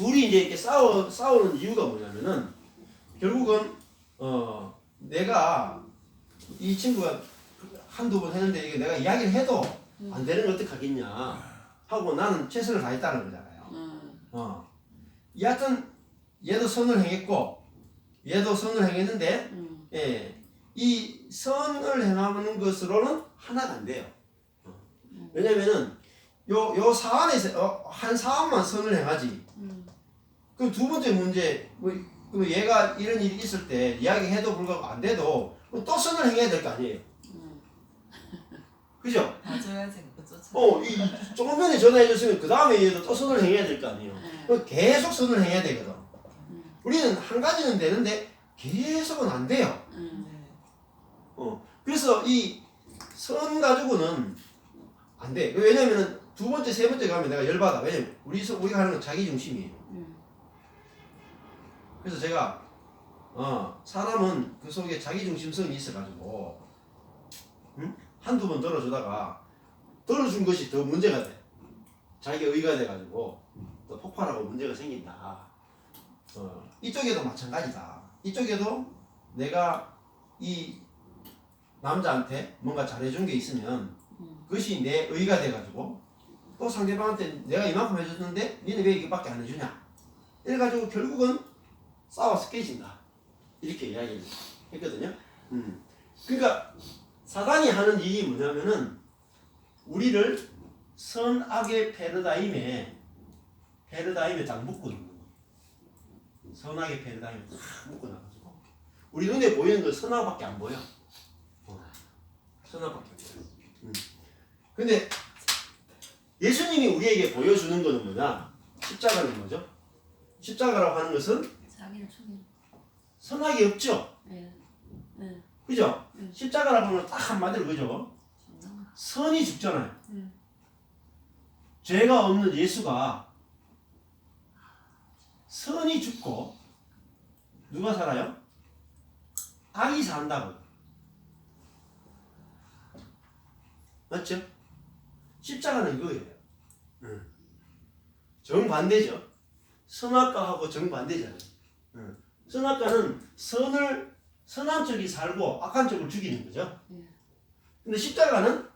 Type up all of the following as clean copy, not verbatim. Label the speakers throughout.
Speaker 1: 둘이 이제 이렇게 싸우는 이유가 뭐냐면은 결국은 내가 이 친구가 한두 번 했는데 이게 내가 이야기를 해도 안 되는 걸 어떡하겠냐 하고 나는 최선을 다했다는 거잖아요. 여하튼 얘도 선을 행했고 얘도 선을 행했는데 예, 이 선을 행하는 것으로는 하나가 안 돼요. 왜냐면은 요 사안에서 한 사안만 선을 행하지. 그럼 두 번째 문제 뭐 얘가 이런 일이 있을 때 이야기해도 불구하고 안 돼도 또 선을 행해야 될 거 아니에요. 그죠?
Speaker 2: 봐줘야지 그거
Speaker 1: 이 조금 전에 전화해줬으면 그 다음에 얘도 또 선을 행해야 될 거 아니에요. 그럼 계속 선을 행해야 되거든. 우리는 한 가지는 되는데 계속은 안 돼요. 그래서 이 선 가지고는 안 돼. 왜냐면은 두 번째, 세 번째 가면 내가 열받아. 왜냐면 우리가 하는 건 자기 중심이에요. 그래서 제가 사람은 그 속에 자기 중심성이 있어가지고 한두 번 들어주다가 들어준 것이 더 문제가 돼. 자기 의가 돼가지고 또 폭발하고 문제가 생긴다. 이쪽에도 마찬가지다. 이쪽에도 내가 이 남자한테 뭔가 잘해준 게 있으면 그것이 내 의가 돼가지고 또 상대방한테 내가 이만큼 해줬는데 니네 왜 이거밖에 안 해주냐 이래가지고 결국은 싸워서 깨진다 이렇게 이야기를 했거든요. 그러니까 사단이 하는 일이 뭐냐면은 우리를 선악의 패러다임에 딱 묶어놓는 거예요. 선악의 패러다임에 딱 묶어놔가지고 우리 눈에 보이는 건 선악밖에 안 보여. 선악밖에 안 보여. 근데 예수님이 우리에게 보여주는 것은 뭐냐? 십자가는 뭐죠? 십자가라고 하는 것은
Speaker 2: 자기를 죽이는
Speaker 1: 선악이 없죠? 그죠? 십자가라고 하는 건 딱 한마디로 그죠? 선이 죽잖아요. 죄가 없는 예수가 선이 죽고 누가 살아요? 악이 산다고. 맞죠? 십자가는 이거예요. 정반대죠. 선악과하고 정반대잖아요. 선악과는 선한 쪽이 살고 악한 쪽을 죽이는 거죠. 근데 십자가는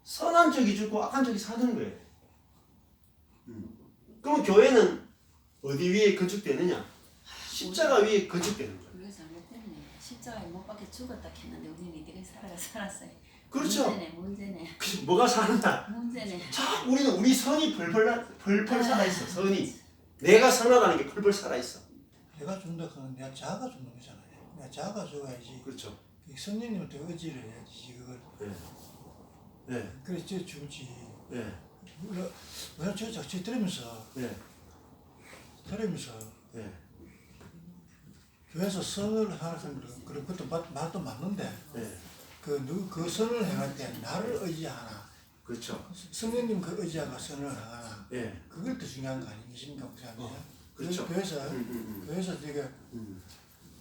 Speaker 1: 선한 쪽이 죽고 악한 쪽이 사는 거예요. 그럼 교회는 어디 위에 건축되느냐? 십자가 위에 건축되는 거예요.
Speaker 2: 우리가 잘못됐네. 십자가에 못 박혀 죽었다 했는데 우리는 이들이 살았어요.
Speaker 1: 그렇죠.
Speaker 2: 문제네.
Speaker 1: 뭐가 사느냐?
Speaker 2: 문제네.
Speaker 1: 자, 우리는 우리 선이 펄펄 살아있어. 선이. 내가 선하다는 게 펄펄 살아있어.
Speaker 3: 내가 준다 그건 내가 자아가 주는 거잖아요. 내가 자아가 줘야지.
Speaker 1: 그렇죠.
Speaker 3: 성령님한테 의지를 해야지 그걸.
Speaker 1: 네.
Speaker 3: 그래서 저 주지.
Speaker 1: 네.
Speaker 3: 왜냐 저 들으면서
Speaker 1: 네. 네.
Speaker 3: 교회에서 선을 하는 사람들 그런 것도 말도 맞는데
Speaker 1: 네.
Speaker 3: 그 선을 행할 때 나를 의지하나.
Speaker 1: 그렇죠.
Speaker 3: 성령님 그 의지하가 선을 하나.
Speaker 1: 네.
Speaker 3: 그걸 더 중요한 거 아니십니까, 목사님?
Speaker 1: 그렇죠.
Speaker 3: 교회에서 되게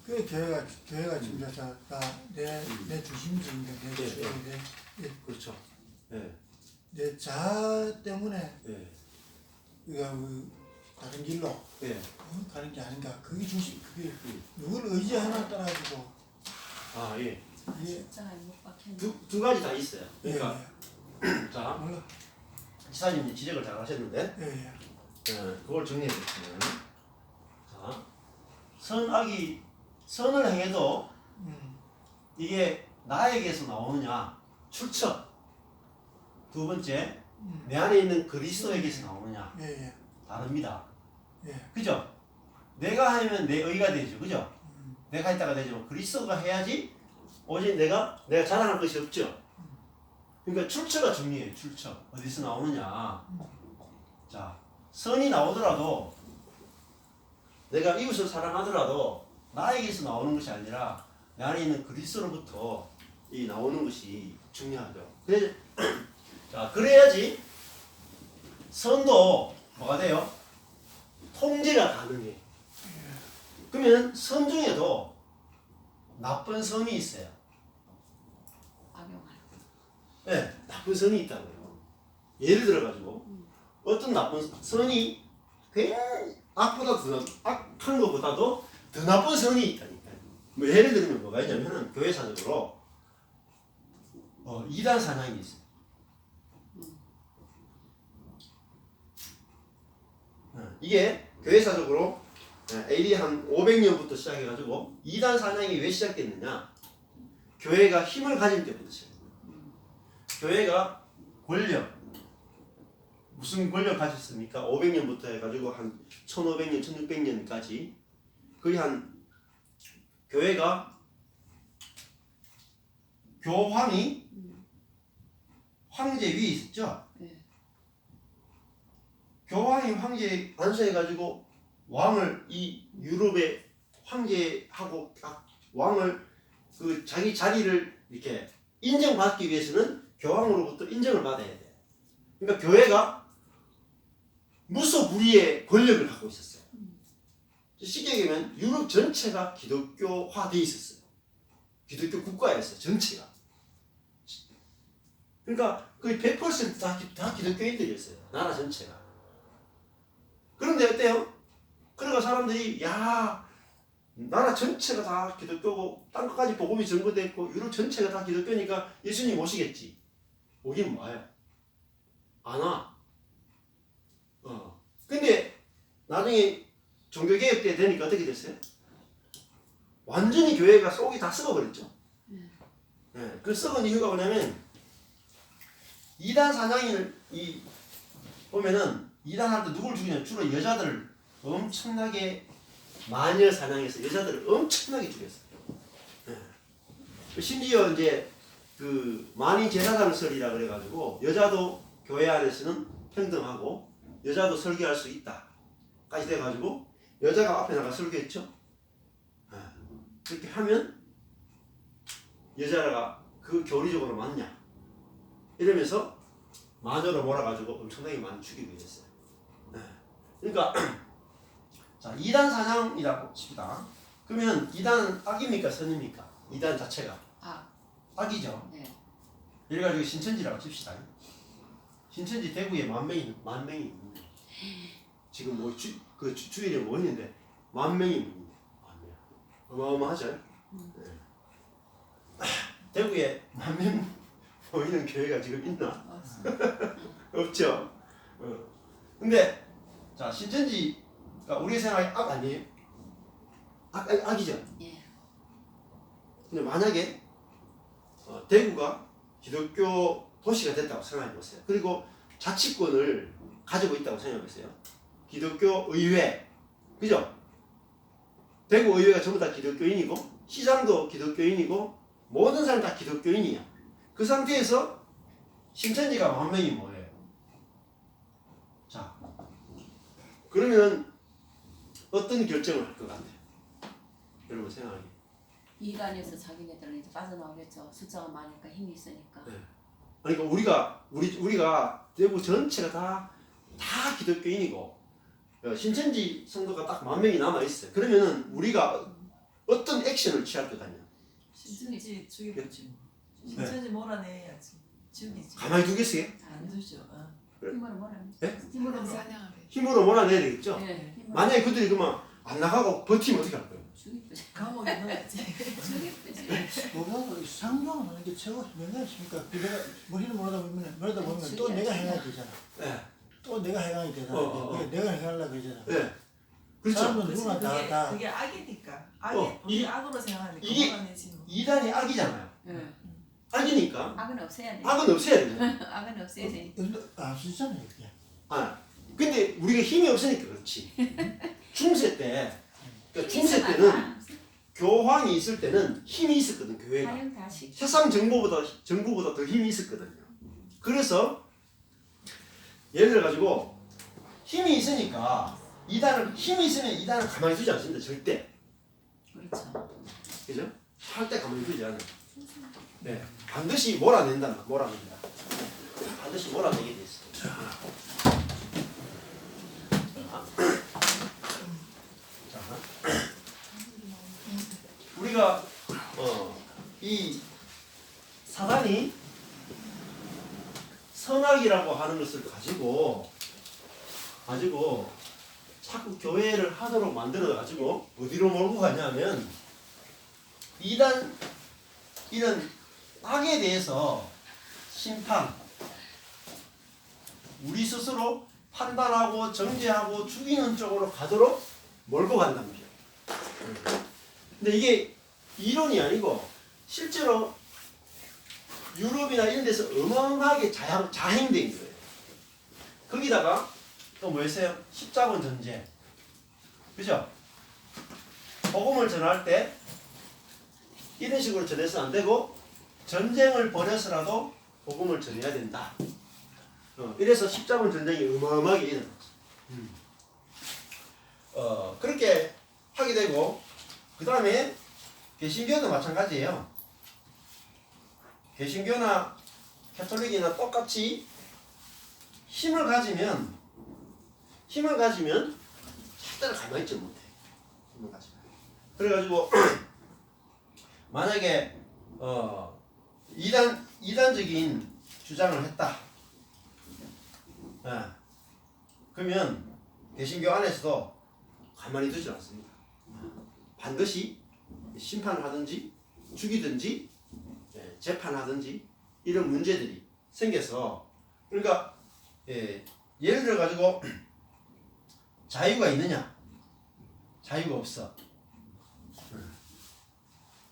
Speaker 3: 그 교회가 지금 내 중심적인 게
Speaker 1: 그렇죠. 네.
Speaker 3: 내 자아 때문에
Speaker 1: 네.
Speaker 3: 우리가 다른 길로
Speaker 1: 네.
Speaker 3: 가는 게 아닌가. 그게 중심. 그게 누굴 의지하나 따라가지고.
Speaker 1: 아, 예.
Speaker 2: 십자가에 못 박혀.
Speaker 1: 두 가지 다 있어요. 그러니까 자,
Speaker 3: 몰라.
Speaker 1: 지사님이 지적을 잘 하셨는데
Speaker 3: 예.
Speaker 1: 그걸 정리해 보시면 자, 선을 행해도 이게 나에게서 나오느냐 출처 두 번째 내 안에 있는 그리스도에게서 나오느냐
Speaker 3: 예.
Speaker 1: 다릅니다.
Speaker 3: 예.
Speaker 1: 그죠? 내가 하면 내 의가 되죠. 그죠? 내가 했다가 되지만 그리스도가 해야지 오직 내가 자랑할 것이 없죠. 그러니까 출처가 중요해요. 출처 어디서 나오느냐. 자, 선이 나오더라도 내가 이웃을 사랑하더라도 나에게서 나오는 것이 아니라 내 안에 있는 그리스도로부터 이 나오는 것이 중요하죠. 자, 그래야지 선도 뭐가 돼요? 통제가 가능해. 그러면 선 중에도 나쁜 선이 있어요.
Speaker 2: 악용할.
Speaker 1: 네, 나쁜 선이 있다고요. 예를 들어가지고 어떤 나쁜 선이 굉장히 악한 것보다도 더 나쁜 성이 있다니까. 뭐 예를 들면 뭐가 있냐면은 교회사적으로 이단 사냥이 있어요. 이게 교회사적으로 AD 한 500년부터 시작해가지고 이단 사냥이 왜 시작됐느냐? 교회가 힘을 가질 때부터 시작해요. 교회가 권력, 무슨 권력 가졌습니까? 500년부터 해가지고 한 1500년, 1600년까지 거의 한 교회가 교황이 황제 위에 있었죠.
Speaker 2: 네.
Speaker 1: 교황이 황제에 안수해가지고 왕을 이 유럽의 황제하고 왕을 그 자기 자리를 이렇게 인정받기 위해서는 교황으로부터 인정을 받아야 돼. 그러니까 교회가 무소불위의 권력을 갖고 있었어요. 쉽게 얘기하면 유럽 전체가 기독교화돼 있었어요. 기독교 국가였어요. 전체가. 그러니까 거의 100%다 기독교인들이었어요. 나라 전체가. 그런데 어때요? 그러니까 사람들이 야 나라 전체가 다 기독교고 땅끝까지 복음이 전거됐고 유럽 전체가 다 기독교니까 예수님 오시겠지. 오긴 와요. 안 와. 근데 나중에 종교개혁 때 되니까 어떻게 됐어요? 완전히 교회가 속이 다 썩어버렸죠. 네, 그 썩은 이유가 뭐냐면 이단 사냥을 보면은 이단할 때 누굴 죽이냐면 주로 여자들을 엄청나게 마녀 사냥해서 여자들을 엄청나게 죽였어요. 네. 심지어 이제 그 만인 제사장설이라 그래가지고 여자도 교회 안에서는 평등하고 여자도 설교할 수 있다까지 돼가지고 여자가 앞에 나가 설교했죠. 네. 그렇게 하면 여자가 그 교리적으로 맞냐 이러면서 마녀로 몰아가지고 엄청나게 많이 죽이고 있었어요. 네. 그러니까 자 2단 사냥이라고 칩시다. 그러면 2단은 악입니까 선입니까? 2단 자체가 악이죠.
Speaker 2: 네.
Speaker 1: 이래가지고 신천지라고 칩시다. 신천지 대구에 만 명이 있는데 지금 뭐 주일에 뭐 있는데 10,000명이 있는데 어마어마하죠. 네. 대구에 10,000명 모이는 교회가 지금 있나? 없죠. 근데 자 신천지가 우리 생각에 악 아니에요? 악이죠.
Speaker 2: 예.
Speaker 1: 근데 만약에 대구가 기독교 도시가 됐다고 생각해 보세요. 그리고 자치권을 가지고 있다고 생각해 보세요. 기독교 의회, 그죠? 대구 의회가 전부 다 기독교인이고 시장도 기독교인이고 모든 사람 다 기독교인이야. 그 상태에서 신천지가 10,000명이 뭐예요? 자, 그러면 어떤 결정을 할 것 같아요? 여러분 생각하기.
Speaker 2: 이단에서 자기네들은 이제 빠져나오겠죠. 숫자가 많으니까 힘이 있으니까.
Speaker 1: 네. 그러니까 우리가 대구 전체가 다 기독교인이고 신천지 성도가 딱 10,000명이 남아 있어요. 그러면은 우리가 어떤 액션을 취할 것 같냐?
Speaker 4: 신천지 죽여보지.
Speaker 1: 네.
Speaker 4: 신천지 몰아내야지. 죽이지.
Speaker 1: 가만히 두겠어요?
Speaker 4: 안 두죠.
Speaker 2: 힘으로 몰아내.
Speaker 1: 네?
Speaker 2: 힘으로
Speaker 4: 사냥을 해.
Speaker 1: 힘으로 몰아내야 되겠죠?
Speaker 2: 네. 힘으로
Speaker 1: 만약에 그들이 그만 안 나가고 버티면 어떻게 할 거예요?
Speaker 2: 죽이쁘지.
Speaker 4: 감옥에 넣어야지.
Speaker 2: 죽이쁘지.
Speaker 3: 뭐라고 상종하는 게 최고 명령이십니까? 그 내가 머리를 몰아다 보면 또 내가 행해야 되잖아.
Speaker 1: 네.
Speaker 3: 또 내가 행하게 되잖아. 내가 행하려고 그러잖아.
Speaker 1: 네. 그렇죠.
Speaker 3: 사람은 누구나 다
Speaker 4: 그게 악이니까.
Speaker 1: 이-
Speaker 4: 우리 악으로 생각하니까
Speaker 1: 이게-
Speaker 4: 몰아내지 뭐.
Speaker 1: 이단이 악이잖아요.
Speaker 2: 네.
Speaker 1: 악이니까
Speaker 2: 악은 없애야 돼.
Speaker 1: 악은 없애야 되죠.
Speaker 2: 악은 없애야 돼.
Speaker 3: 안 쓰잖아요. 그게.
Speaker 1: 근데 우리가 힘이 없으니까 그렇지. 중세 때, 그러니까 중세 때는 교황이 있을 때는 힘이 있었거든 교회가.
Speaker 2: 사용 다 시켜.
Speaker 1: 세상 정부보다 더 힘이 있었거든요. 그래서 예를 들어 가지고 힘이 있으니까 힘이 있으면 이단을 가만히 두지 않습니다. 절대.
Speaker 2: 그렇죠.
Speaker 1: 그죠? 절대 가만히 두지 않아요. 네, 반드시 몰아낸다. 반드시 몰아내게 돼 있어. 우리가 이 사단이 선악이라고 하는 것을 가지고 자꾸 교회를 하도록 만들어 가지고 어디로 몰고 가냐면 이런 악에 대해서 심판, 우리 스스로 판단하고 정죄하고 죽이는 쪽으로 가도록 몰고 간단 말이에요. 근데 이게 이론이 아니고 실제로 유럽이나 이런 데서 어마어마하게 자행된 거예요. 거기다가 또 뭐였어요? 십자군 전쟁. 그죠? 복음을 전할 때 이런 식으로 전해서 안 되고 전쟁을 벌여서라도 복음을 전해야 된다. 이래서 십자군 전쟁이 어마어마하게 일어났어. 그렇게 하게 되고 그 다음에 개신교도 마찬가지예요. 개신교나 가톨릭이나 똑같이 힘을 가지면 절대로 가만히 있지 못해. 힘을 가지면. 그래가지고 만약에 이단적인 주장을 했다. 그러면 개신교 안에서도 가만히 두지 않습니다. 반드시 심판을 하든지 죽이든지 재판하든지 이런 문제들이 생겨서 그러니까 예를 들어 가지고 자유가 있느냐? 자유가 없어.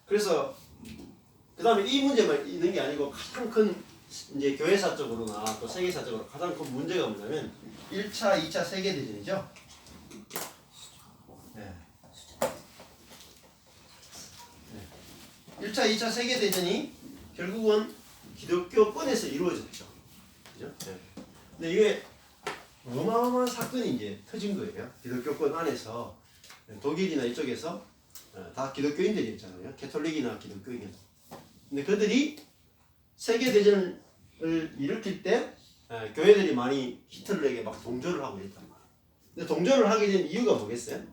Speaker 1: 그래서 그 다음에 이 문제만 있는 게 아니고 가장 큰 이제 교회사적으로나 또 세계사적으로 가장 큰 문제가 뭐냐면 1차, 2차 세계대전이죠. 네. 1차, 2차 세계대전이 결국은 기독교권에서 이루어졌죠. 그죠? 네. 근데 이게 어마어마한 사건이 이제 터진 거예요. 기독교권 안에서 독일이나 이쪽에서 다 기독교인들이었잖아요. 캐톨릭이나 기독교인. 근데 그들이 세계대전을 일으킬 때 교회들이 많이 히틀러에게 막 동조를 하고 있단 말이에요. 근데 동조를 하게 된 이유가 뭐겠어요?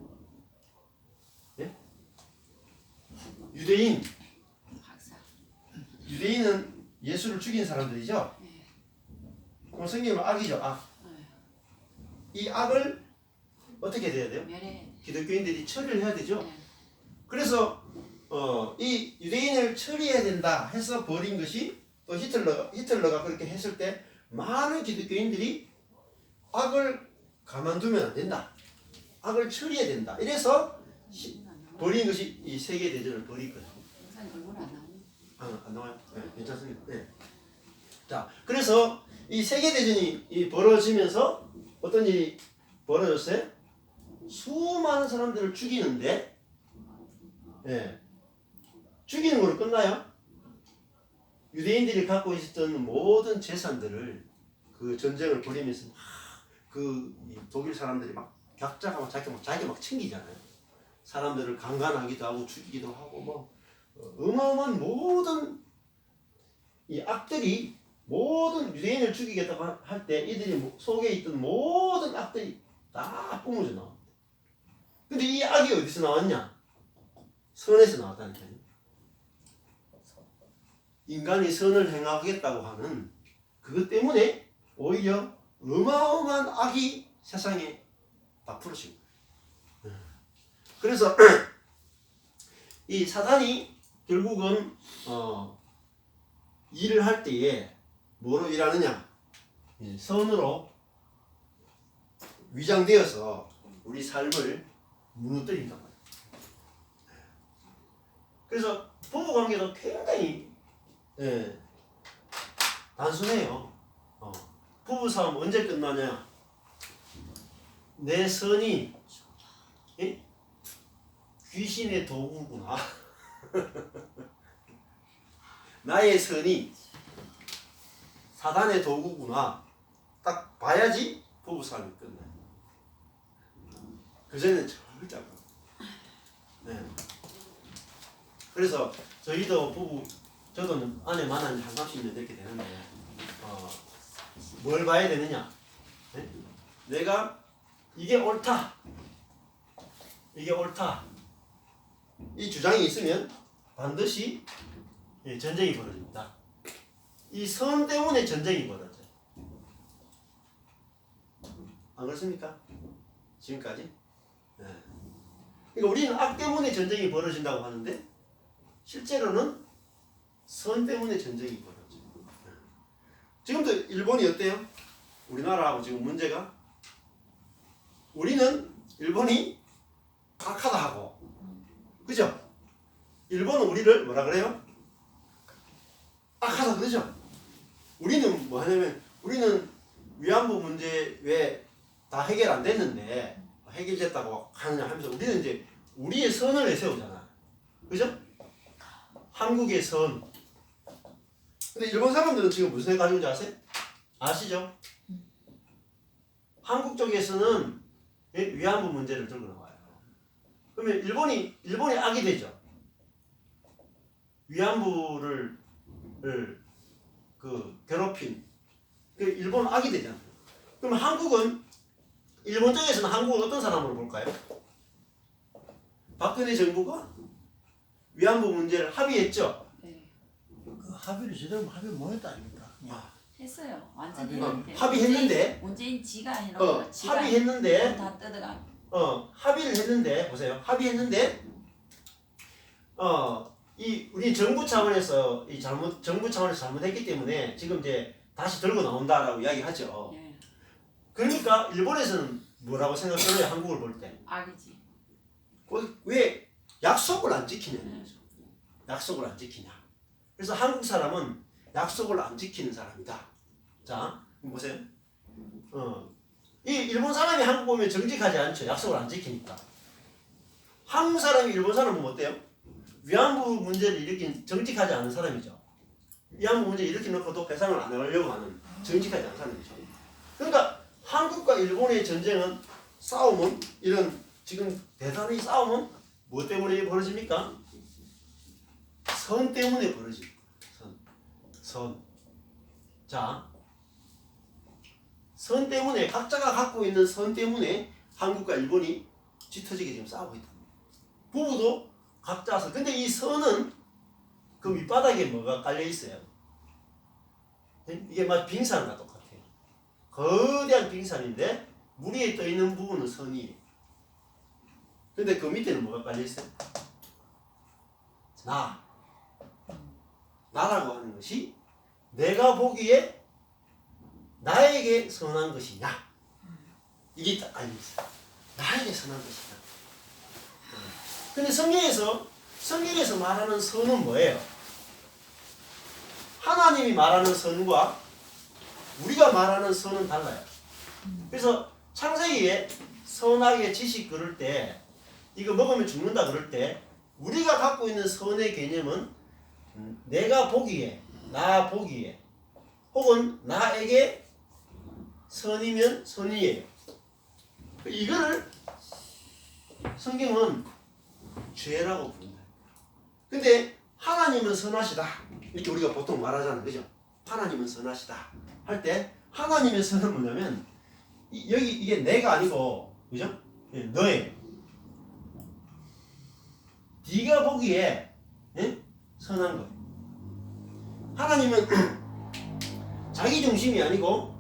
Speaker 1: 네? 유대인은 예수를 죽인 사람들이죠? 그럼 성경은 악이죠, 악. 이 악을 어떻게 돼야 돼요? 기독교인들이 처리를 해야 되죠? 그래서 이 유대인을 처리해야 된다 해서 벌인 것이 또 히틀러가 그렇게 했을 때 많은 기독교인들이 악을 가만두면 안 된다. 악을 처리해야 된다. 이래서 벌인 것이 이 세계대전을 벌이거든요. 안 나와요? 네, 괜찮습니다. 네. 자, 그래서 이 세계대전이 벌어지면서 어떤 일이 벌어졌어요? 수많은 사람들을 죽이는데, 죽이는 걸로 끝나요? 유대인들이 갖고 있었던 모든 재산들을 그 전쟁을 벌이면서 그 독일 사람들이 막 각자가 막 자기 막 챙기잖아요. 사람들을 강간하기도 하고 죽이기도 하고 뭐 어마어마한 모든 이 악들이 모든 유대인을 죽이겠다고 할 때 이들이 속에 있던 모든 악들이 다 뿜어져 나옵니다. 근데 이 악이 어디서 나왔냐? 선에서 나왔다니까요. 인간이 선을 행하겠다고 하는 그것 때문에 오히려 어마어마한 악이 세상에 다 풀어진 거예요. 그래서 이 사단이 결국은 일을 할 때에 뭐로 일하느냐? 선으로 위장되어서 우리 삶을 무너뜨린단 말이에요. 그래서 부부관계도 굉장히 단순해요. 부부싸움 언제 끝나냐? 내 선이 귀신의 도구구나. 나의 선이 사단의 도구구나. 딱 봐야지 부부싸움이 끝나요. 그전에는 절대 안 가요. 그래서 저희도 저도 아내 만난 지 한 30년 됐게 되는데 뭘 봐야 되느냐? 내가 이게 옳다. 이 주장이 있으면 반드시 전쟁이 벌어집니다. 이 선 때문에 전쟁이 벌어져요. 안 그렇습니까? 지금까지. 예. 그러니까 우리는 악 때문에 전쟁이 벌어진다고 하는데 실제로는 선 때문에 전쟁이 벌어져요. 예. 지금도 일본이 어때요? 우리나라하고 지금 문제가 우리는 일본이 악하다 하고 그죠? 일본은 우리를 뭐라 그래요? 악하다 그러죠? 우리는 뭐 하냐면 우리는 위안부 문제 왜 다 해결 안 됐는데 해결됐다고 하느냐 하면서 우리는 이제 우리의 선을 내세우잖아. 그죠? 한국의 선. 근데 일본 사람들은 지금 무슨 생각 가지고 있는지 아세요? 아시죠? 한국 쪽에서는 위안부 문제를 들고 나와요. 그러면 일본이 악이 되죠. 위안부를 괴롭힌 일본 악이 되잖아요. 그럼 한국은 일본 쪽에서는 한국을 어떤 사람으로 볼까요? 박근혜 정부가 위안부 문제를 합의했죠.
Speaker 2: 네.
Speaker 3: 그 합의를 제대로 합의 못했다 아닙니까? 그냥.
Speaker 2: 했어요. 완전
Speaker 3: 아,
Speaker 2: 했는데.
Speaker 1: 합의했는데
Speaker 2: 문재인 지가 해놓고 지가
Speaker 1: 합의했는데
Speaker 2: 다 뜯어가.
Speaker 1: 합의를 했는데 보세요. 합의했는데 우리 정부 차원에서 정부 차원에서 잘못했기 때문에 지금 이제 다시 들고 나온다라고 이야기하죠.
Speaker 2: 예.
Speaker 1: 그러니까 일본에서는 뭐라고 생각해요? 한국을 볼 때.
Speaker 2: 악이지.
Speaker 1: 왜 약속을 안 지키냐는 거죠. 약속을 안 지키냐. 그래서 한국 사람은 약속을 안 지키는 사람이다. 자, 보세요. 이 일본 사람이 한국 보면 정직하지 않죠. 약속을 안 지키니까. 한국 사람이 일본 사람 보면 어때요? 위안부 문제를 일으킨 정직하지 않은 사람이죠. 위안부 문제 일으켜놓고도 배상을 안 하려고 하는 정직하지 않은 사람이죠. 그러니까 한국과 일본의 전쟁은 싸움은 이런 지금 대단히 싸움은 뭐 때문에 벌어집니까? 선 때문에 벌어집니다. 선. 자, 선 때문에 각자가 갖고 있는 선 때문에 한국과 일본이 짙어지게 지금 싸우고 있다. 부부도 각자 선. 근데 이 선은 그 밑바닥에 뭐가 깔려 있어요? 이게 막 빙산과 똑같아요. 거대한 빙산인데 물 위에 떠 있는 부분은 선이에요. 근데 그 밑에는 뭐가 깔려 있어요? 나라고 하는 것이 내가 보기에 나에게 선한 것이냐 이게 딱 깔려 있어요. 나에게 선한 것이냐. 근데 성경에서 말하는 선은 뭐예요? 하나님이 말하는 선과 우리가 말하는 선은 달라요. 그래서 창세기에 선악의 지식 그럴 때 이거 먹으면 죽는다 그럴 때 우리가 갖고 있는 선의 개념은 내가 보기에 나 보기에 혹은 나에게 선이면 선이에요. 이거를 성경은 죄라고 부른다. 근데 하나님은 선하시다 이렇게 우리가 보통 말하잖아요. 그죠? 하나님은 선하시다 할 때 하나님의 선은 뭐냐면 여기 이게 내가 아니고 그죠? 너예요. 네가 보기에 선한 것. 하나님은 자기 중심이 아니고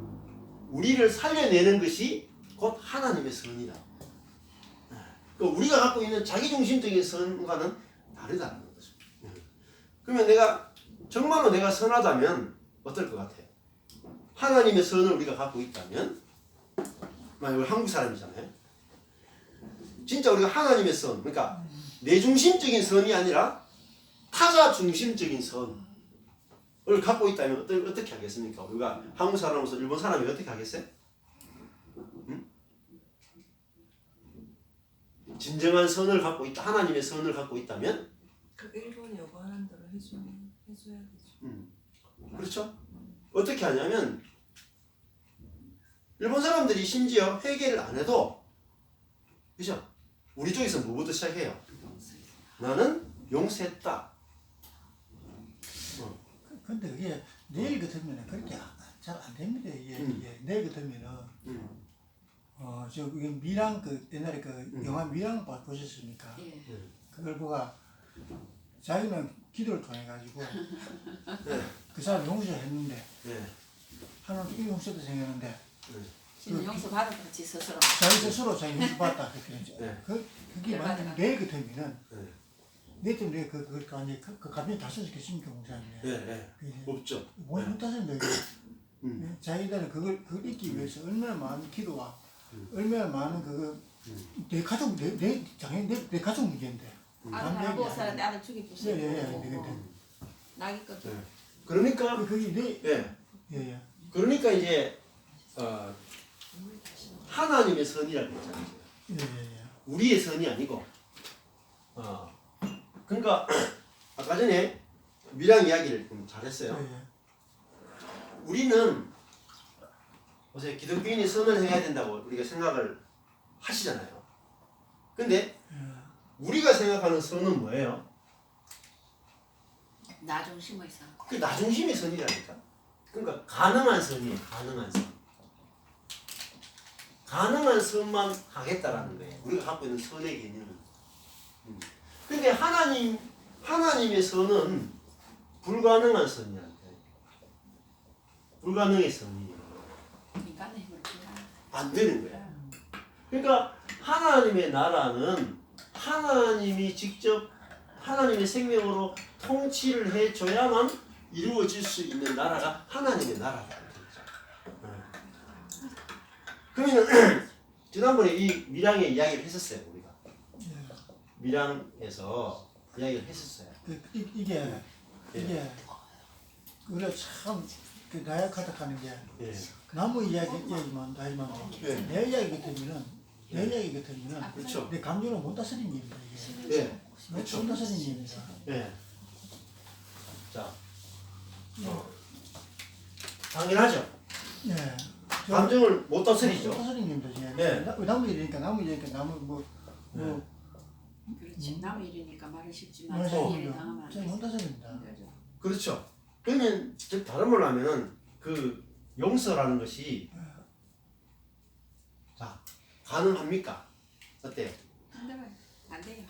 Speaker 1: 우리를 살려내는 것이 곧 하나님의 선이다. 그러니까 우리가 갖고 있는 자기 중심적인 선과는 다르다는 거죠. 그러면 정말로 내가 선하다면 어떨 것 같아요? 하나님의 선을 우리가 갖고 있다면 만약 우리 한국 사람이잖아요. 진짜 우리가 하나님의 선, 그러니까 내 중심적인 선이 아니라 타자 중심적인 선을 갖고 있다면 어떻게 하겠습니까? 우리가 한국 사람으로서 일본 사람이 어떻게 하겠어요? 응? 진정한 선을 갖고 있다, 하나님의 선을 갖고 있다면
Speaker 4: 그 일본이 요구하는 대로 해줘야 되죠.
Speaker 1: 그렇죠? 어떻게 하냐면 일본 사람들이 심지어 회개를 안 해도 그죠? 우리 쪽에서 뭐부터 시작해요? 나는 용서했다.
Speaker 3: 근데 그게 내일 같으면 그렇게 잘 안 됩니다. 이게 내일 같으면은 저 이게 미랑 그 옛날에 그 영화 미랑 보셨습니까?
Speaker 2: 예.
Speaker 3: 그걸 보고 자기는 기도를 통해 가지고 그 사람 용서했는데 하나님 이 용서도 생겼는데
Speaker 2: 지는 용서 받았다 지 스스로.
Speaker 3: 자기 스스로 자기 용서받다 그렇게 했죠.
Speaker 1: 네.
Speaker 3: 그게 만약
Speaker 2: 열받아가.
Speaker 3: 내일 같으면은
Speaker 1: 네.
Speaker 3: 내 때문에 그 감정이 다 써졌겠습니까 목사님?
Speaker 1: 네. 없죠.
Speaker 3: 못 하셨는데 자기들은 그걸 잊기 위해서 얼마나 많은 기도와 얼마나 많은 내 가족 내 가족 문제인데.
Speaker 2: 아들 하나 보고 살았는데 아들 죽이 부수고.
Speaker 3: 예.
Speaker 2: 나기 것도.
Speaker 1: 네. 그러니까
Speaker 3: 그게
Speaker 1: 예.
Speaker 3: 예.
Speaker 1: 그러니까 이제 하나님의 선이라고 했잖아요.
Speaker 3: 예.
Speaker 1: 우리의 선이 아니고 그러니까 아까 전에 미랑 이야기를 좀 잘했어요. 우리는 보세요. 기독교인이 선을 해야 된다고 우리가 생각을 하시잖아요. 근데 우리가 생각하는 선은 뭐예요?
Speaker 2: 나 중심의 상.
Speaker 1: 그 나중심의 선이라니까. 그러니까 가능한 선이에요. 가능한 선. 가능한 선만 하겠다라는 거예요. 우리가 갖고 있는 선의 개념은. 근데 하나님의 선은 불가능한 선이라는 거예요. 불가능의 선이에요.
Speaker 2: 인간의 힘을 빌려.
Speaker 1: 안 되는 거야. 그러니까 하나님의 나라는 하나님이 직접 하나님의 생명으로 통치를 해줘야만 이루어질 수 있는 나라가 하나님의 나라다. 그러면 지난번에 이 밀양의 이야기를 했었어요. 우리가 밀양에서 이야기를 했었어요.
Speaker 3: 이게 우리가 참 나약하다 하는 게 나무 이야기만 하지만 내 이야기 같으면은
Speaker 1: 그렇죠.
Speaker 3: 내 감정을 못 다스리는 일입니다. 이게 못 다스리는 일입니다.
Speaker 1: 자, 당연하죠. 감정을 못 다스리죠.
Speaker 3: 못 다스리는 일입니다.
Speaker 1: 네.
Speaker 3: 나무 일이니까 나무
Speaker 2: 그렇지. 남의 일이니까 말은 쉽지만
Speaker 3: 못
Speaker 2: 자기 일을 당하면 안 돼.
Speaker 3: 다스립니다.
Speaker 1: 그렇죠. 그러면 즉 다른 말로 하면은 그 용서라는 것이 자 가능합니까? 어때요?
Speaker 2: 힘들어요. 안 돼요.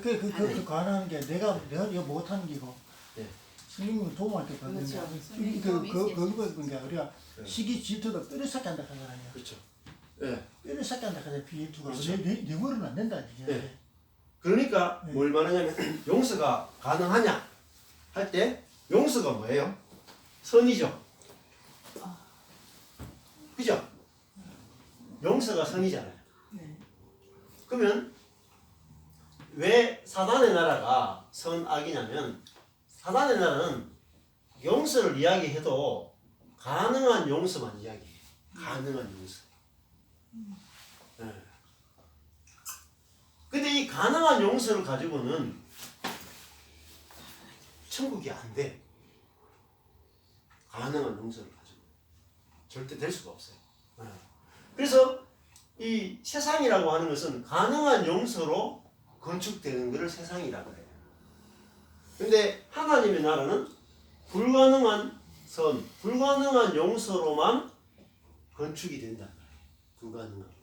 Speaker 3: 그 가능한 게 내가 이거 못하는 게고
Speaker 1: 네.
Speaker 3: 스님은 도움할 때 받는 게
Speaker 2: 그렇죠. 스님이 도움이
Speaker 3: 그거 그러니까 우리가
Speaker 1: 네.
Speaker 3: 시기 질투도 뼈를 삭게 한다 하잖아요.
Speaker 1: 그렇죠. 예.
Speaker 3: 뼈를 삭게 한다 하잖아요. 비질투가
Speaker 1: 그렇죠.
Speaker 3: 내 머리는 안 된다 이게.
Speaker 1: 네. 그러니까
Speaker 3: 네.
Speaker 1: 뭘 말하냐면 용서가 가능하냐 할 때 용서가 뭐예요? 선이죠. 그죠? 용서가 선이잖아요. 그러면 왜 사단의 나라가 선악이냐면 사단의 나라는 용서를 이야기해도 가능한 용서만 이야기해요. 가능한 용서. 네. 근데 이 가능한 용서를 가지고는 천국이 안 돼. 가능한 용서를 가지고 절대 될 수가 없어요. 그래서 이 세상이라고 하는 것은 가능한 용서로 건축되는 것을 세상이라고 해요. 근데 하나님의 나라는 불가능한 선, 불가능한 용서로만 건축이 된단 말이에요. 불가능한.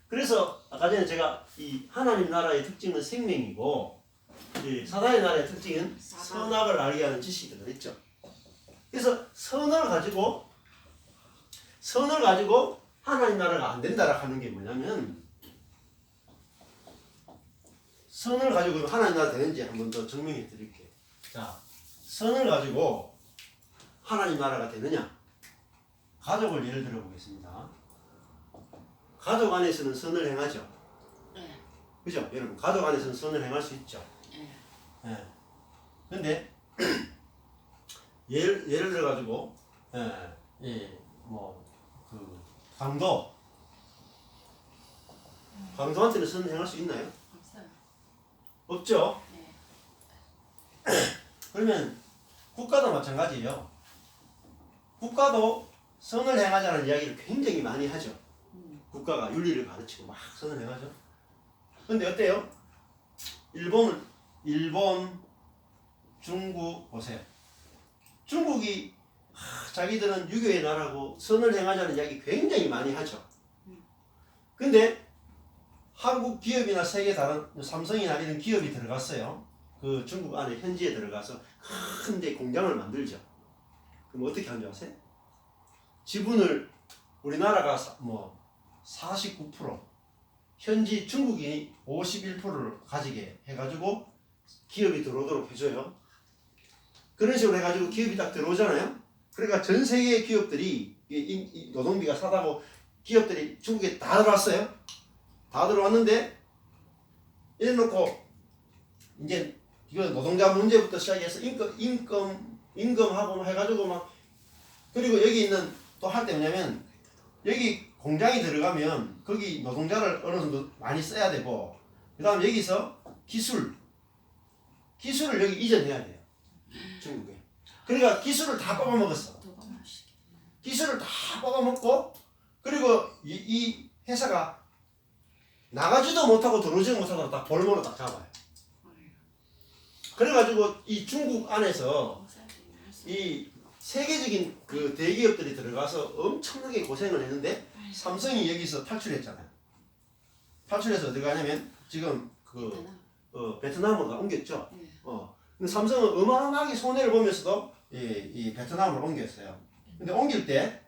Speaker 1: 그래서 아까 전에 제가 이 하나님 나라의 특징은 생명이고 이 사단의 나라의 특징은 선악을 알게 하는 지식이라고 했죠. 그래서 선을 가지고 하나님 나라가 안 된다라고 하는 게 뭐냐면 선을 가지고 하나님 나라 되는지 한번 더 증명해 드릴게요. 자, 선을 가지고 하나님 나라가 되느냐? 가족을 예를 들어 보겠습니다. 가족 안에서는 선을 행하죠.
Speaker 2: 네.
Speaker 1: 그죠? 여러분, 가족 안에서는 선을 행할 수 있죠.
Speaker 2: 네.
Speaker 1: 근데 예를 들어 가지고 강도한테는 선을 행할 수 있나요?
Speaker 2: 없어요.
Speaker 1: 없죠.
Speaker 2: 네.
Speaker 1: 그러면 국가도 마찬가지예요. 국가도 선을 행하자는 이야기를 굉장히 많이 하죠. 국가가 윤리를 가르치고 막 선을 행하죠. 근데 어때요? 일본, 중국 보세요. 중국이 자기들은 유교의 나라고 선을 행하자는 이야기 굉장히 많이 하죠. 근데 한국 기업이나 세계 다른 삼성이나 이런 기업이 들어갔어요. 그 중국 안에 현지에 들어가서 큰 데 공장을 만들죠. 그럼 어떻게 하는지 아세요? 지분을 우리나라가 뭐 49%, 현지 중국이 51%를 가지게 해가지고 기업이 들어오도록 해줘요. 그런 식으로 해가지고 기업이 딱 들어오잖아요. 그러니까 전 세계 기업들이 이 노동비가 싸다고 기업들이 중국에 다 들어왔어요. 다 들어왔는데 이래놓고 이제 이거 노동자 문제부터 시작해서 임금하고 해가지고 막 그리고 여기 있는 또 할 때 뭐냐면 여기 공장이 들어가면 거기 노동자를 어느 정도 많이 써야 되고 그 다음 여기서 기술을 여기 이전해야 돼요. 중국에. 그러니까 기술을 다 뽑아먹었어. 기술을 다 뽑아먹고 그리고 이 회사가 나가지도 못하고 들어오지도 못하고 딱 볼모로 딱 잡아요. 그래가지고 이 중국 안에서 이 세계적인 그 대기업들이 들어가서 엄청나게 고생을 했는데 삼성이 여기서 탈출했잖아요. 탈출해서 어디 가냐면 지금 그 베트남으로 옮겼죠. 근데 삼성은 어마어마하게 손해를 보면서도 이 베트남으로 옮겼어요. 근데 옮길 때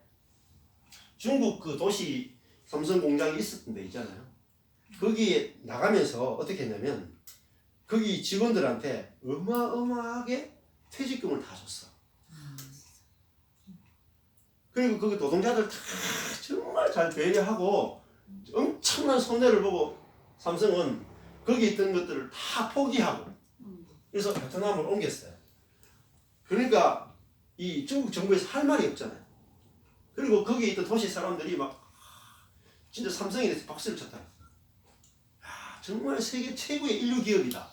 Speaker 1: 중국 그 도시 삼성 공장이 있었던 데 있잖아요. 거기에 나가면서 어떻게 했냐면 거기 직원들한테 어마어마하게 퇴직금을 다 줬어. 그리고 거기 노동자들 다 정말 잘 배려하고 엄청난 손해를 보고 삼성은 거기 있던 것들을 다 포기하고 그래서 베트남으로 옮겼어요. 그러니까 이 중국 정부에서 할 말이 없잖아요. 그리고 거기에 있던 도시 사람들이 막 진짜 삼성에 대해서 박수를 쳤다. 정말 세계 최고의 인류 기업이다.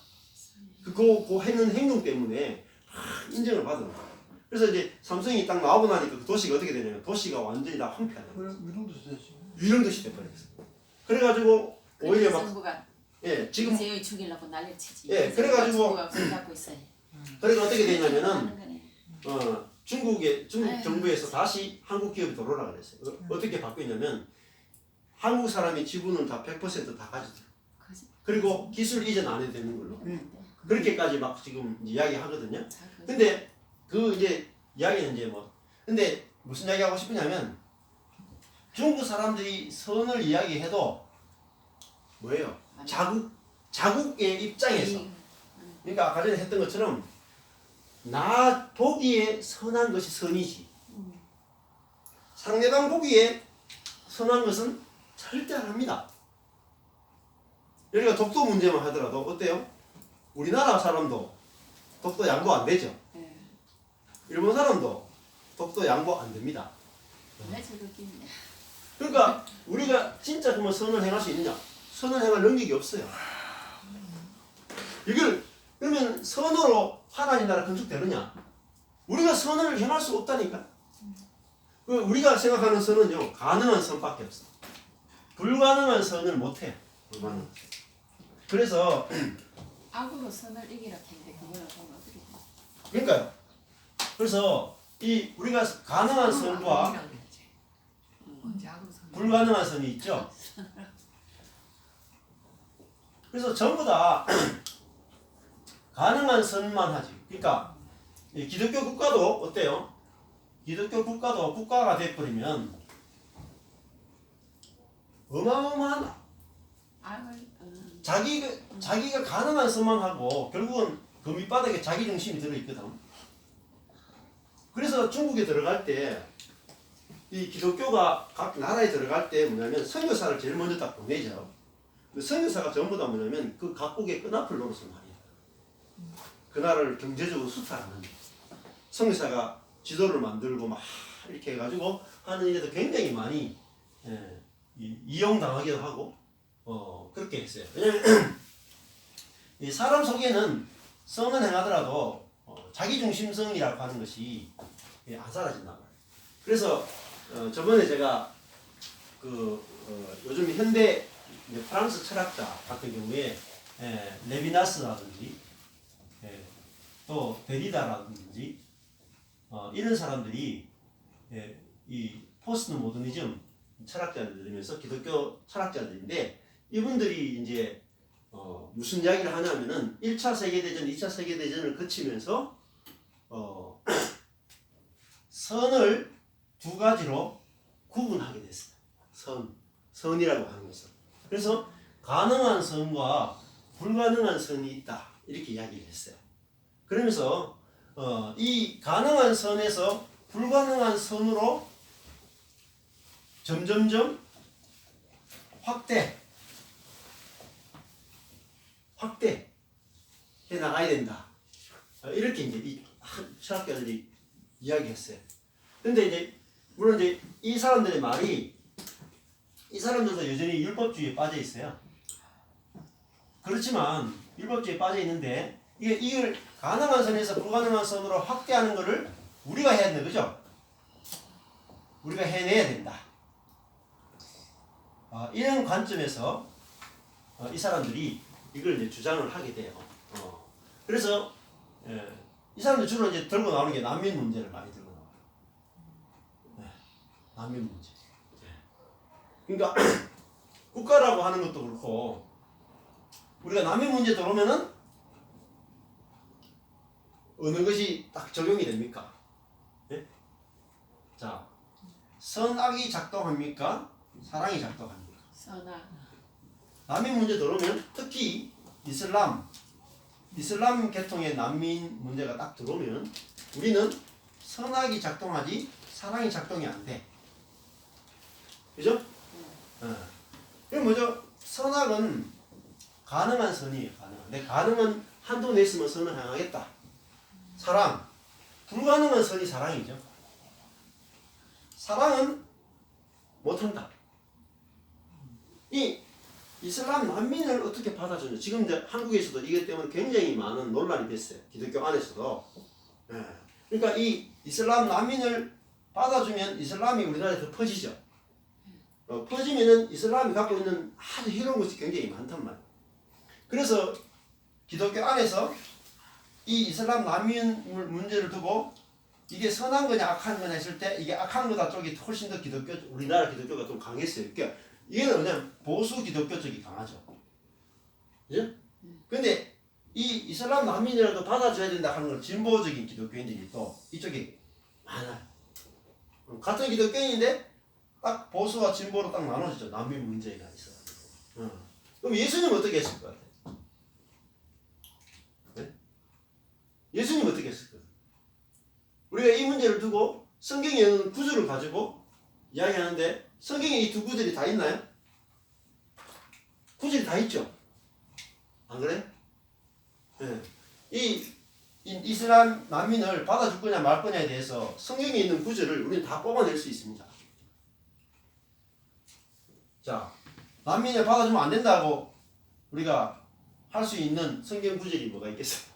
Speaker 1: 그 했는 행동 때문에 인정을 받은 거예요. 그래서 이제 삼성이 딱 나오고 나니까 그 도시가 어떻게 되냐면 도시가 완전히 다 황폐하다. 유령도시 돼버렸어. 그래가지고 오히려 막
Speaker 2: 정부가
Speaker 1: 지금
Speaker 2: 제일 죽이려고 난리치지.
Speaker 1: 그래가지고
Speaker 2: 정부가 손잡고 있어요.
Speaker 1: 그러니까 어떻게 되냐면은 중국 정부에서 다시 한국 기업이 들어오라 그랬어요. 어떻게 바뀌었냐면 한국 사람이 지분을 다 100%다 가지더라고요. 그리고 기술 이전 안 해도 되는 걸로. 그렇게까지 막 지금 이야기 하거든요. 근데 그 이제 이야기는 이제 뭐 근데 무슨 이야기 하고 싶으냐면 중국 사람들이 선을 이야기해도 뭐예요? 자국의 입장에서 그러니까 아까 전에 했던 것처럼 나 보기에 선한 것이 선이지 상대방 보기에 선한 것은 절대 안 합니다. 여기가 독도 문제만 하더라도 어때요? 우리나라 사람도 독도 양보 안 되죠? 일본 사람도 독도 양보 안 됩니다. 그러니까 우리가 진짜 그러면 선을 행할 수 있느냐? 선을 행할 능력이 없어요. 이걸 그러면 선으로 하나님 나라 건축되느냐? 우리가 선을 행할 수 없다니까. 우리가 생각하는 선은요 가능한 선밖에 없어. 불가능한 선을 못해. 불가능한 선. 그래서
Speaker 2: 악으로 선을 이기라 했는데 그걸 보면 어떻게 돼?
Speaker 1: 그러니까요. 그래서 이 우리가 가능한 선과 불가능한 선이 있죠. 그래서 전부 다 가능한 선만 하지. 그러니까 이 기독교 국가도 어때요? 기독교 국가도 국가가 돼버리면 어마어마한 자기가 가능한 선만 하고 결국은 그 밑바닥에 자기 중심이 들어있거든. 그래서 중국에 들어갈 때 이 기독교가 각 나라에 들어갈 때 뭐냐면 선교사를 제일 먼저 딱 보내죠. 그 선교사가 전부 다 뭐냐면 그 각국의 끈앞을 노려서 말이야. 그 나라를 경제적으로 수탈하는 선교사가 지도를 만들고 막 이렇게 해가지고 하는 일에도 굉장히 많이 이용당하기도 하고 그렇게 했어요. 왜냐면 이 사람 속에는 선은 행하더라도 자기중심성이라고 하는 것이 안 사라진단 말이에요. 그래서 저번에 제가 요즘 현대 프랑스 철학자 같은 경우에 레비나스라든지 또 데리다라든지 이런 사람들이 이 포스트 모더니즘 철학자들이면서 기독교 철학자들인데 이분들이 이제 무슨 이야기를 하냐면은 1차 세계대전, 2차 세계대전을 거치면서 선을 두 가지로 구분하게 됐어요. 선이라고 하는 것은. 그래서 가능한 선과 불가능한 선이 있다 이렇게 이야기를 했어요. 그러면서 이 가능한 선에서 불가능한 선으로 점점점 확대 해 나가야 된다. 이렇게 이제 이 철학자들이 이야기했어요. 근데 이제 물론 이제 이 사람들의 말이 이 사람들도 여전히 율법주의에 빠져 있어요. 그렇지만 율법주의에 빠져 있는데 이걸 가능한 선에서 불가능한 선으로 확대하는 것을 우리가 해야 된다, 그죠? 우리가 해내야 된다. 이런 관점에서 이 사람들이 이걸 이제 주장을 하게 돼요. 그래서 이 사람들 주로 이제 들고 나오는 게 난민 문제를 많이 들고 나와요. 네, 난민 문제. 그러니까 국가라고 하는 것도 그렇고 우리가 난민 문제 들어오면은 어느 것이 딱 적용이 됩니까? 네? 자, 선악이 작동합니까? 사랑이 작동합니까?
Speaker 2: 선악.
Speaker 1: 난민 문제 들어오면 특히 이슬람 계통의 난민 문제가 딱 들어오면 우리는 선악이 작동하지 사랑이 작동이 안 돼. 그죠? 그럼 뭐죠? 선악은 가능한 선이에요. 가능한. 가능은 한도 내 있으면 선을 향하겠다. 사랑. 불가능한 선이 사랑이죠. 사랑은 못한다. 이 이슬람 난민을 어떻게 받아주냐. 지금 이제 한국에서도 이것 때문에 굉장히 많은 논란이 됐어요. 기독교 안에서도. 그러니까 이 이슬람 난민을 받아주면 이슬람이 우리나라에 더 퍼지죠. 퍼지면은 이슬람이 갖고 있는 아주 희로운 것이 굉장히 많단 말이에요. 그래서 기독교 안에서 이 이슬람 난민 문제를 두고 이게 선한 거냐 악한 거냐 했을 때 이게 악한 거다 쪽이 훨씬 더 우리나라 기독교가 좀 강했어요. 그러니까 이게는 그냥 보수 기독교 쪽이 강하죠. 그죠? 근데 이 이슬람 난민이라도 받아줘야 된다 하는 건 진보적인 기독교인들이 또 이쪽에 많아요. 같은 기독교인인데 딱 보수와 진보로 딱 나눠지죠. 난민 문제가 있어. 그럼 예수님 어떻게 했을 것 같아요? 네? 예수님 어떻게 했을 것 같아요? 우리가 이 문제를 두고 성경에 있는 구절을 가지고 이야기하는데 성경에 이 두 구절이 다 있나요? 구절이 다 있죠? 안 그래? 네. 이 이슬람 난민을 받아줄 거냐 말 거냐에 대해서 성경에 있는 구절을 우리는 다 뽑아낼 수 있습니다. 자, 난민을 받아주면 안 된다고 우리가 할 수 있는 성경 구절이 뭐가 있겠어요?